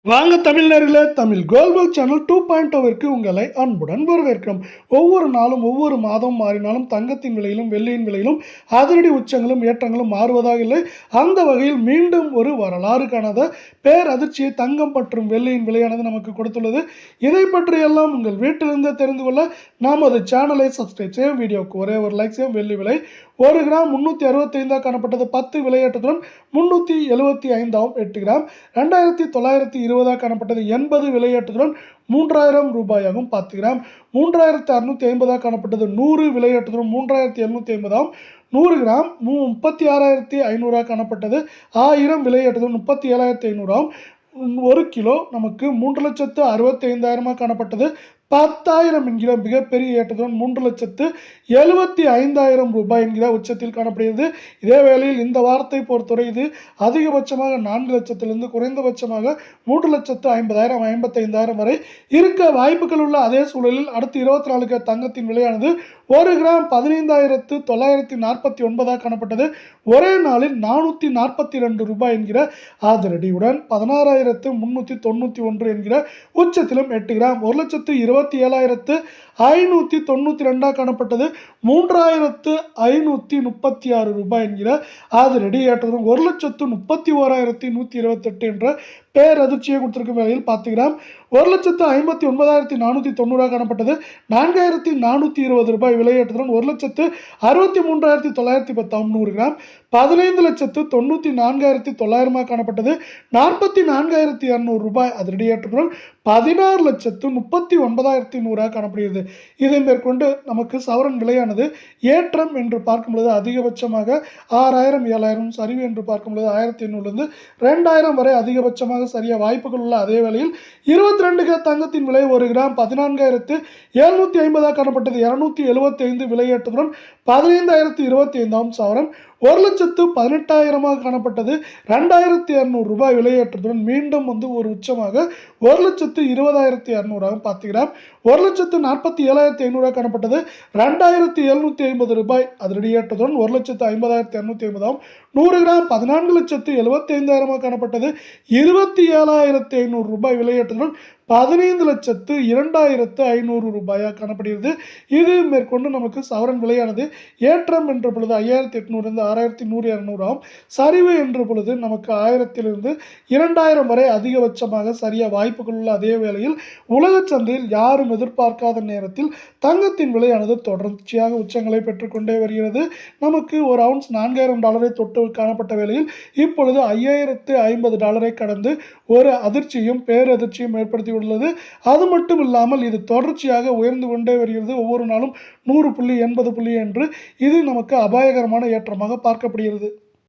வாங்க தமிழர்களே, தமிழ் கோல்பல் சேனல் 2.0 உங்களை அன்புடன் வரவேற்கிறோம். ஒவ்வொரு நாளும் ஒவ்வொரு மாதம் மாறினாலும் தங்கத்தின் விலையிலும் வெள்ளியின் விலையிலும் அதிரடி உச்சங்களும் ஏற்றங்களும் மாறுவதாக இல்லை. அந்த வகையில் மீண்டும் ஒரு வரலாறு காணாத பேரதிர்ச்சியை தங்கம் மற்றும் வெள்ளியின் விலையானது நமக்கு கொடுத்துள்ளது. இதை பற்றியெல்லாம் உங்கள் வீட்டிலிருந்தே தெரிந்து கொள்ள நமது சேனலை சப்ஸ்கிரைப் செய்யும். வீடியோவுக்கு ஒரே ஒரு லைக் செய்யும். வெள்ளி விலை 1 கிராம் 365 காணப்பட்டது. 10 விலையேற்றத்துடன் 375 8 கிராம் 2920 காணப்பட்டது. 80 விலையேற்றத்துடன் 3000 ரூபாயாகும். 10 கிராம் 3650 காணப்பட்டது. 100 விலையேற்றத்துடன் 3750 100 கிராம் 36500 காணப்பட்டது. 1000 விலையேற்றத்துடன் 37500 1 கிலோ நமக்கு 3,65,000 காணப்பட்டது. 10,000 என்கிற மிகப்பெரிய ஏற்றத்துடன் 3,75,000 ரூபாய் என்கிற உச்சத்தில் காணப்படுகிறது. இதே வேளையில் இந்த வாரத்தை பொறுத்தவரை இது அதிகபட்சமாக 4 லட்சத்திலிருந்து குறைந்தபட்சமாக 3,50,000 55,000 வரை இருக்க வாய்ப்புகள் உள்ள அதே சூழலில் அடுத்து 24 தங்கத்தின் விலையானது 1 கிராம் 15,949 காணப்பட்டது. ஒரே நாளில் 442 ரூபாய் என்கிற அதிரடியுடன் 16,391 என்கிற உச்சத்திலும் 8 கிராம் 1,27,592 காணப்பட்டது. 3,536 ரூபாய் என்கிற அதிரடி ஏற்றத்துடன் 1,31,128 என்ற பேரதிர்ச்சியை கொடுத்திருக்கும் வேளையில் 10 கிராம் 1,59,490 காணப்பட்டது. 4,420 ரூபாய் விலையேற்றத்துடன் 1,63,910 100 கிராம் 15,94,900 காணப்பட்டது. 44,200 ரூபாய் அதிரடி ஏற்றத்துடன் 16,39,100 காணப்படுகிறது. இதை மேற்கொண்டு நமக்கு சவரன் விலையானது ஏற்றம் என்று பார்க்கும்பொழுது அதிகபட்சமாக 6,000 7,000 சரிவு என்று பார்க்கும்பொழுது 1,800 2,000 வரை அதிகபட்சமாக சரிய வாய்ப்புகள் உள்ள அதே வேளையில் 22 தங்கத்தின் விலை 1 கிராம் 14,750 காணப்பட்டது. 275 விலையேற்றத்துடன் 15,025 சவரன் 1,18,000 காணப்பட்டது. 2,200 ரூபாய் விலையேற்றத்துடன் மீண்டும் ஒரு உச்சமாக 1,20,200 10 கிராம் 1,47,500 காணப்பட்டது. 2,750 ரூபாய் அதிரடி ஏற்றத்துடன் 1,50,250 100 கிராம் 14,75,000 காணப்பட்டது. 27,500 ரூபாய் விலையேற்றத்துடன் 15,02,500 ரூபாயாக காணப்படுகிறது. இது மேற்கொண்டு நமக்கு சவரன் விலையானது ஏற்றம் என்ற பொழுது 5,800 6,100 சரிவு என்ற பொழுது நமக்கு 1,000 2,000 வரை அதிகபட்சமாக சரிய வாய்ப்புகள் உள்ள அதே வேளையில் உலக சந்தையில் யாரும் எதிர்பார்க்காத நேரத்தில் தங்கத்தின் விலையானது தொடர்ச்சியாக உச்சங்களை பெற்றுக்கொண்டே வருகிறது. நமக்கு ஒரு அவுன்ஸ் $4,000 தொட்டு காணப்பட்ட வேளையில் இப்பொழுது $5,050 கடந்து ஒரு அதிர்ச்சியும் பேரதிர்ச்சியும் ஏற்படுத்தி உள்ளது. அது மட்டும் இல்லாமல் இது தொடர்ச்சியாக உயர்ந்து கொண்டே வருகிறது. ஒவ்வொரு நாளும் 100 புள்ளி 80 புள்ளி என்று இது நமக்கு அபாயகரமான ஏற்றமாக பார்க்கப்படுகிறது.